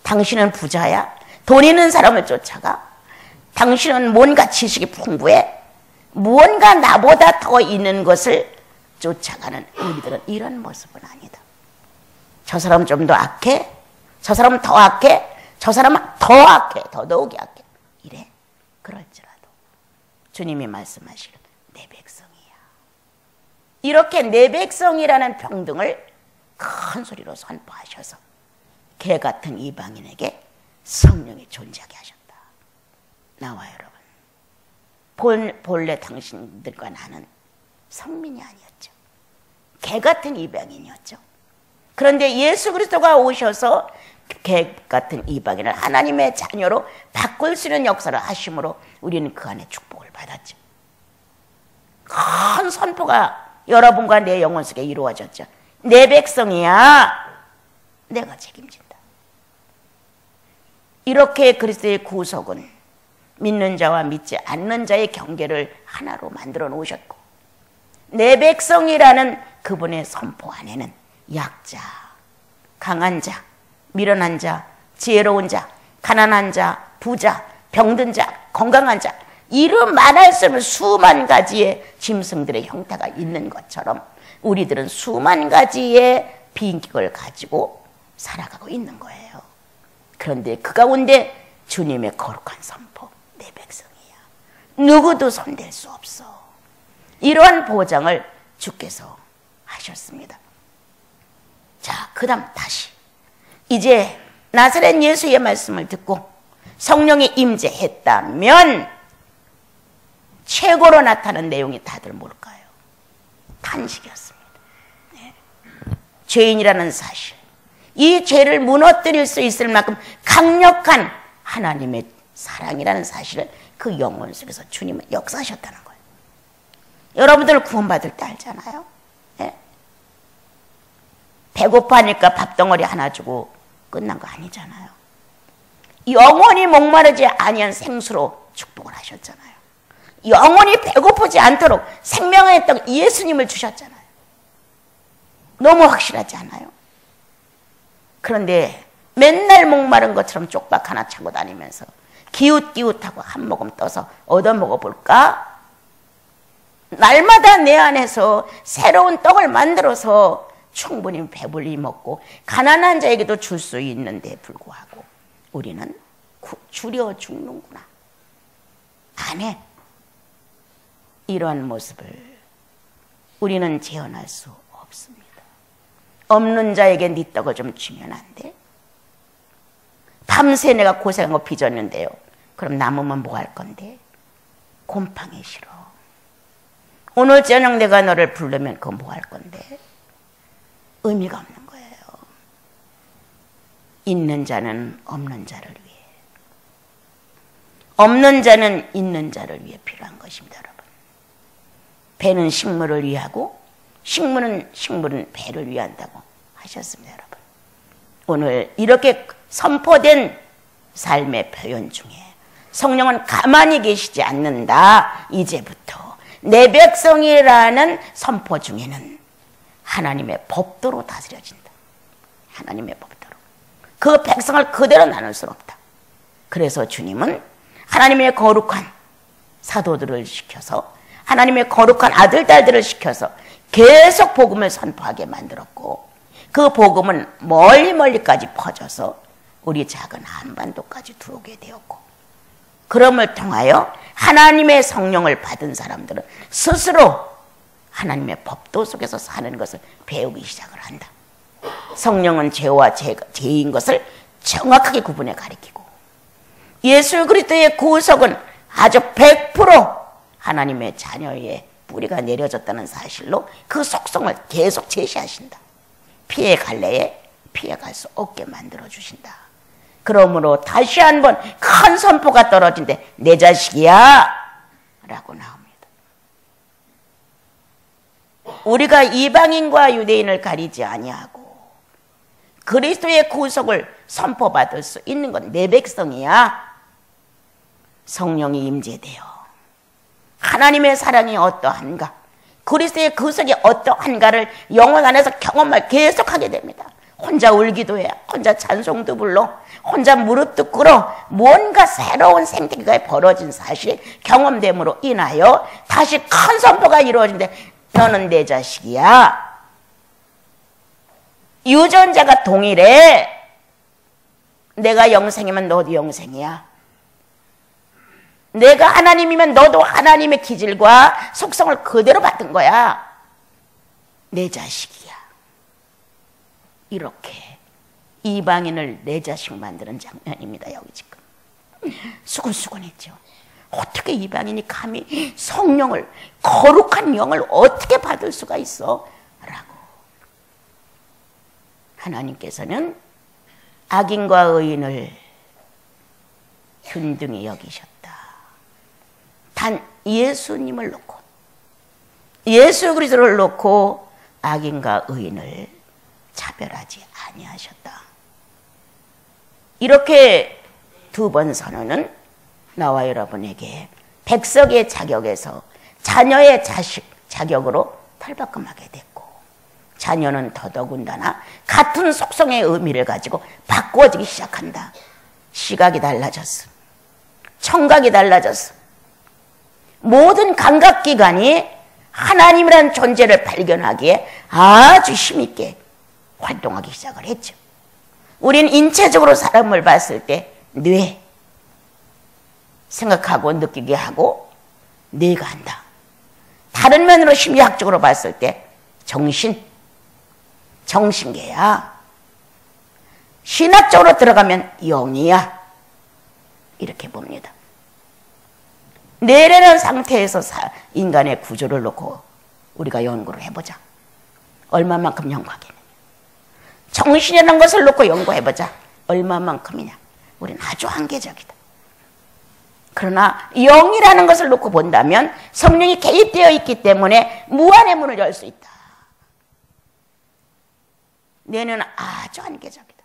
당신은 부자야. 돈 있는 사람을 쫓아가. 당신은 뭔가 지식이 풍부해. 무언가 나보다 더 있는 것을 쫓아가는 우리들은 이런 모습은 아니다. 저 사람은 좀 더 악해. 저 사람은 더 악해. 저 사람은 더 악해. 더더욱이 악해. 이래. 그럴지라도 주님이 말씀하시는 내 백성이야. 이렇게 내 백성이라는 평등을 큰 소리로 선포하셔서 개 같은 이방인에게 성령이 존재하게 하셨다. 나와 여러분, 본래 당신들과 나는 성민이 아니었죠. 개 같은 이방인이었죠. 그런데 예수 그리스도가 오셔서 개 같은 이방인을 하나님의 자녀로 바꿀 수 있는 역사를 하심으로 우리는 그 안에 축복을 받았죠. 큰 선포가 여러분과 내 영혼 속에 이루어졌죠. 내 백성이야. 내가 책임진다. 이렇게 그리스도의 구속은 믿는 자와 믿지 않는 자의 경계를 하나로 만들어 놓으셨고 내 백성이라는 그분의 선포 안에는 약자, 강한 자, 미련한 자, 지혜로운 자, 가난한 자, 부자, 병든 자, 건강한 자 이름 말할 수 없는 수만 가지의 짐승들의 형태가 있는 것처럼 우리들은 수만 가지의 비인격을 가지고 살아가고 있는 거예요. 그런데 그 가운데 주님의 거룩한 선포, 내 백성이야. 누구도 손댈 수 없어. 이러한 보장을 주께서 하셨습니다. 자, 그 다음 다시 이제 나사렛 예수의 말씀을 듣고 성령이 임재했다면 최고로 나타난 내용이 다들 뭘까요? 탄식이었습니다. 네. 죄인이라는 사실, 이 죄를 무너뜨릴 수 있을 만큼 강력한 하나님의 사랑이라는 사실을 그 영혼 속에서 주님은 역사하셨다는 거예요. 여러분들 구원받을 때 알잖아요. 네? 배고파니까 밥덩어리 하나 주고 끝난 거 아니잖아요. 영원히 목마르지 아니한 생수로 축복을 하셨잖아요. 영원히 배고프지 않도록 생명의 떡 예수님을 주셨잖아요. 너무 확실하지 않아요? 그런데 맨날 목마른 것처럼 쪽박 하나 차고 다니면서 기웃기웃하고 한 모금 떠서 얻어 먹어볼까? 날마다 내 안에서 새로운 떡을 만들어서 충분히 배불리 먹고 가난한 자에게도 줄 수 있는데 불구하고 우리는 줄여 죽는구나. 안 해. 이러한 모습을 우리는 재현할 수 없습니다. 없는 자에게 네 떡을 좀 주면 안 돼? 밤새 내가 고생하고 빚었는데요. 그럼 남으면 뭐 할 건데? 곰팡이 싫어. 오늘 저녁 내가 너를 부르면 그건 뭐 할 건데? 의미가 없는 거예요. 있는 자는 없는 자를 위해, 없는 자는 있는 자를 위해 필요한 것입니다, 여러분. 배는 식물을 위하고 식물은 배를 위한다고 하셨습니다, 여러분. 오늘 이렇게 선포된 삶의 표현 중에 성령은 가만히 계시지 않는다. 이제부터 내 백성이라는 선포 중에는 하나님의 법도로 다스려진다. 하나님의 법도로. 그 백성을 그대로 나눌 수는 없다. 그래서 주님은 하나님의 거룩한 사도들을 시켜서 하나님의 거룩한 아들, 딸들을 시켜서 계속 복음을 선포하게 만들었고 그 복음은 멀리까지 퍼져서 우리 작은 한반도까지 들어오게 되었고, 그럼을 통하여 하나님의 성령을 받은 사람들은 스스로 하나님의 법도 속에서 사는 것을 배우기 시작을 한다. 성령은 죄와 죄인 것을 정확하게 구분해 가리키고, 예수 그리스도의 구속은 아주 100% 하나님의 자녀의 뿌리가 내려졌다는 사실로 그 속성을 계속 제시하신다. 피해 갈래에 피해갈 수 없게 만들어 주신다. 그러므로 다시 한번 큰 선포가 떨어진데 내 자식이야 라고 나옵니다. 우리가 이방인과 유대인을 가리지 아니하고 그리스도의 구속을 선포받을 수 있는 건 내 백성이야. 성령이 임재되어 하나님의 사랑이 어떠한가, 그리스도의 구속이 어떠한가를 영혼 안에서 경험을 계속하게 됩니다. 혼자 울기도 해, 혼자 찬송도 불러, 혼자 무릎도 꿇어. 뭔가 새로운 생태계가 벌어진 사실이 경험됨으로 인하여 다시 큰 선포가 이루어진대. 너는 내 자식이야. 유전자가 동일해. 내가 영생이면 너도 영생이야. 내가 하나님이면 너도 하나님의 기질과 속성을 그대로 받은 거야. 내 자식이야. 이렇게 이방인을 내 자식 만드는 장면입니다. 여기 지금 수근수근했죠. 어떻게 이방인이 감히 성령을, 거룩한 영을 어떻게 받을 수가 있어? 라고. 하나님께서는 악인과 의인을 균등히 여기셨다. 단 예수님을 놓고, 예수 그리스도를 놓고 악인과 의인을 차별하지 아니하셨다. 이렇게 두 번 선언은 나와 여러분에게 백성의 자격에서 자녀의 자격으로 탈바꿈하게 됐고, 자녀는 더더군다나 같은 속성의 의미를 가지고 바꾸어지기 시작한다. 시각이 달라졌어. 청각이 달라졌어. 모든 감각기관이 하나님이라는 존재를 발견하기에 아주 힘있게 활동하기 시작을 했죠. 우린 인체적으로 사람을 봤을 때 뇌, 생각하고 느끼게 하고 뇌가 한다. 다른 면으로 심리학적으로 봤을 때 정신계야. 신학적으로 들어가면 영이야. 이렇게 봅니다. 뇌라는 상태에서 인간의 구조를 놓고 우리가 연구를 해보자. 얼마만큼 연구하겠느냐. 정신이라는 것을 놓고 연구해보자. 얼마만큼이냐. 우리는 아주 한계적이다. 그러나 영이라는 것을 놓고 본다면 성령이 개입되어 있기 때문에 무한의 문을 열 수 있다. 뇌는 아주 한계적이다.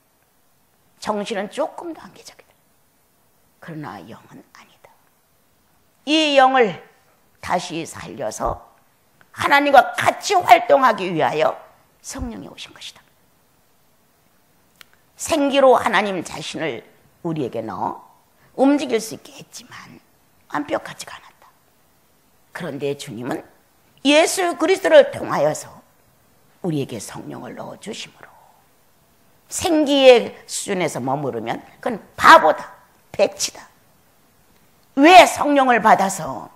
정신은 조금 더 한계적이다. 그러나 영은 아니다. 이 영을 다시 살려서 하나님과 같이 활동하기 위하여 성령이 오신 것이다. 생기로 하나님 자신을 우리에게 넣어 움직일 수 있게 했지만 완벽하지가 않았다. 그런데 주님은 예수 그리스도를 통하여서 우리에게 성령을 넣어주심으로 생기의 수준에서 머무르면 그건 바보다, 백치다. 왜 성령을 받아서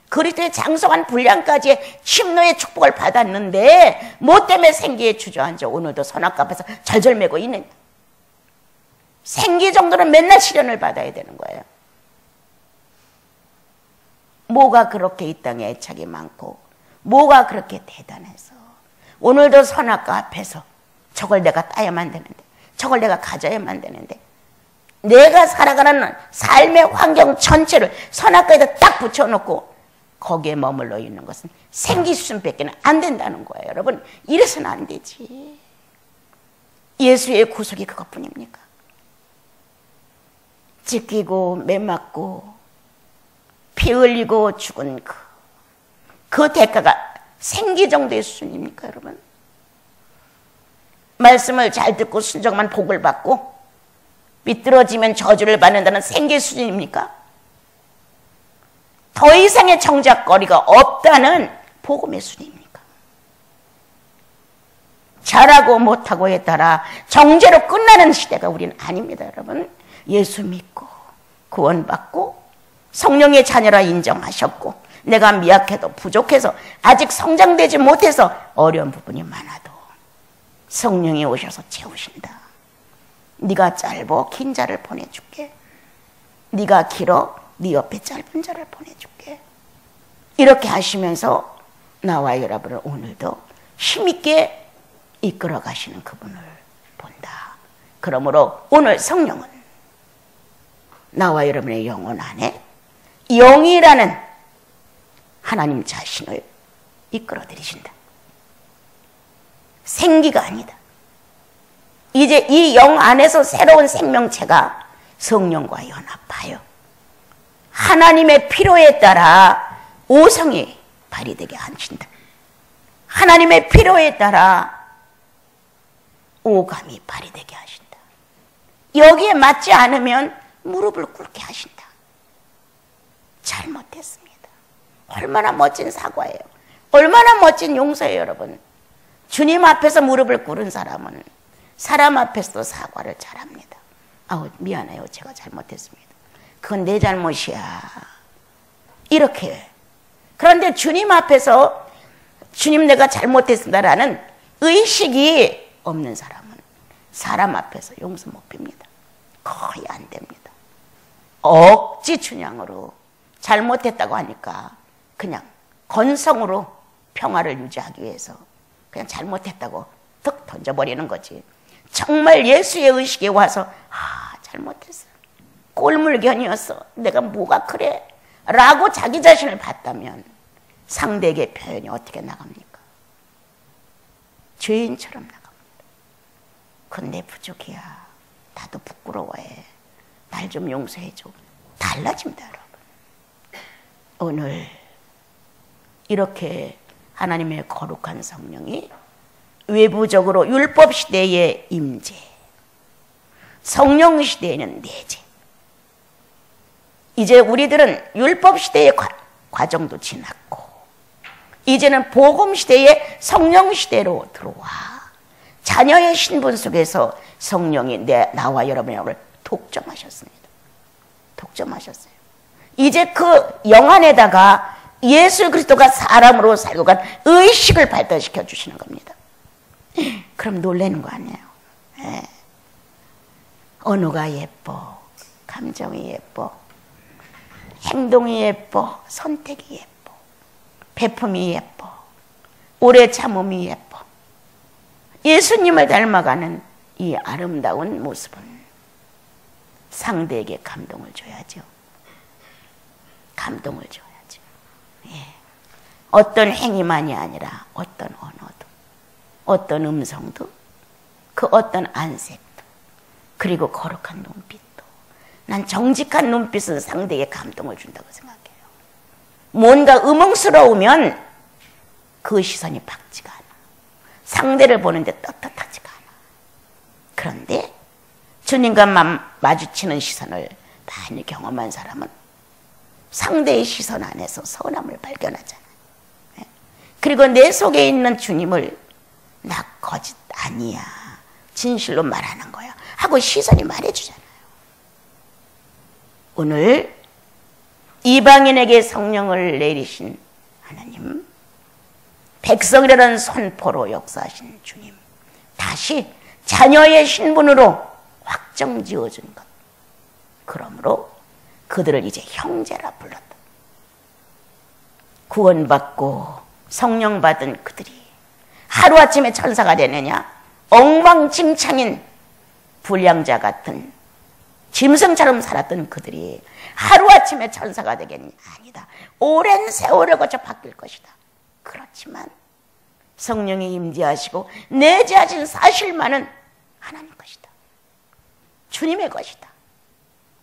그리스도의 장성한 분량까지의 침노의 축복을 받았는데 뭐 때문에 생기에 주저앉아 오늘도 선악과 앞에서 절절매고 있느냐. 생기 정도는 맨날 시련을 받아야 되는 거예요. 뭐가 그렇게 이 땅에 애착이 많고 뭐가 그렇게 대단해서 오늘도 선악과 앞에서 저걸 내가 따야만 되는데, 저걸 내가 가져야만 되는데, 내가 살아가는 삶의 환경 전체를 선악과에다 딱 붙여놓고 거기에 머물러 있는 것은 생기 수준밖에는 안 된다는 거예요. 여러분, 이래서는 안 되지. 예수의 구속이 그것뿐입니까? 찢기고 매맞고 피 흘리고 죽은 그 대가가 생기 정도의 수준입니까, 여러분? 말씀을 잘 듣고 순종만 복을 받고 삐뚤어지면 저주를 받는다는 생계 수준입니까? 더 이상의 정작거리가 없다는 복음의 수준입니까? 잘하고 못하고에 따라 정죄로 끝나는 시대가 우리는 아닙니다, 여러분. 예수 믿고 구원받고 성령의 자녀라 인정하셨고, 내가 미약해도 부족해서 아직 성장되지 못해서 어려운 부분이 많아도 성령이 오셔서 채우신다. 네가 짧어 긴 자를 보내줄게. 네가 길어 네 옆에 짧은 자를 보내줄게. 이렇게 하시면서 나와 여러분을 오늘도 힘있게 이끌어 가시는 그분을 본다. 그러므로 오늘 성령은 나와 여러분의 영혼 안에 영이라는 하나님 자신을 이끌어 들이신다. 생기가 아니다. 이제 이 영 안에서 새로운 생명체가 성령과 연합하여 하나님의 필요에 따라 오성이 발휘되게 하신다. 하나님의 필요에 따라 오감이 발휘되게 하신다. 여기에 맞지 않으면 무릎을 꿇게 하신다. 잘못했습니다. 얼마나 멋진 사과예요. 얼마나 멋진 용서예요, 여러분. 주님 앞에서 무릎을 꿇은 사람은 사람 앞에서도 사과를 잘합니다. 아우, 미안해요. 제가 잘못했습니다. 그건 내 잘못이야. 이렇게. 그런데 주님 앞에서 주님 내가 잘못했습니다라는 의식이 없는 사람은 사람 앞에서 용서 못 빕니다. 거의 안 됩니다. 억지 춘향으로 잘못했다고 하니까 그냥 건성으로 평화를 유지하기 위해서 그냥 잘못했다고 툭 던져버리는 거지. 정말 예수의 의식에 와서 잘못했어. 꼴물견이었어. 내가 뭐가 그래? 라고 자기 자신을 봤다면 상대에게 표현이 어떻게 나갑니까? 죄인처럼 나갑니다. 그건 내 부족이야. 나도 부끄러워해. 날 좀 용서해줘. 달라집니다, 여러분. 오늘 이렇게 하나님의 거룩한 성령이 외부적으로 율법 시대의 임재, 성령 시대에는 내재. 이제 우리들은 율법 시대의 과정도 지났고 이제는 복음 시대의 성령 시대로 들어와 자녀의 신분 속에서 성령이 나와 여러분의 영을 독점하셨습니다. 독점하셨어요. 이제 그 영 안에다가 예수 그리스도가 사람으로 살고 간 의식을 발달시켜 주시는 겁니다. 그럼 놀라는 거 아니에요. 네. 언어가 예뻐, 감정이 예뻐, 행동이 예뻐, 선택이 예뻐, 배품이 예뻐, 오래 참음이 예뻐. 예수님을 닮아가는 이 아름다운 모습은 상대에게 감동을 줘야죠. 감동을 줘야죠. 예. 어떤 행위만이 아니라 어떤 언어도, 어떤 음성도, 그 어떤 안색도, 그리고 거룩한 눈빛도. 난 정직한 눈빛은 상대에게 감동을 준다고 생각해요. 뭔가 음흉스러우면 그 시선이 박지가 않아. 상대를 보는데 떳떳하지가 않아. 그런데 주님과 마주치는 시선을 많이 경험한 사람은 상대의 시선 안에서 선함을 발견하잖아요. 그리고 내 속에 있는 주님을 나 거짓 아니야, 진실로 말하는 거야 하고 시선이 말해주잖아요. 오늘 이방인에게 성령을 내리신 하나님, 백성이라는 선포로 역사하신 주님, 다시 자녀의 신분으로 확정지어준 것. 그러므로 그들을 이제 형제라 불렀다. 구원받고 성령 받은 그들이 하루아침에 천사가 되느냐? 엉망진창인 불량자 같은 짐승처럼 살았던 그들이 하루아침에 천사가 되겠냐? 아니다. 오랜 세월을 거쳐 바뀔 것이다. 그렇지만 성령이 임재하시고 내재하신 사실만은 하나님 것이다. 주님의 것이다.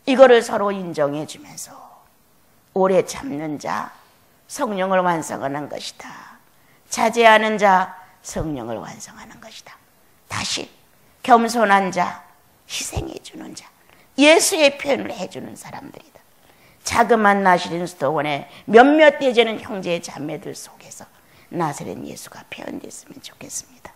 이거를 서로 인정해 주면서 오래 참는 자 성령을 완성하는 것이다. 자제하는 자 성령을 완성하는 것이다. 다시 겸손한 자, 희생해 주는 자, 예수의 표현을 해주는 사람들이다. 자그만 나시린 수도원의 몇몇 되지는 형제 자매들 속에서 나사렛 예수가 표현됐으면 좋겠습니다.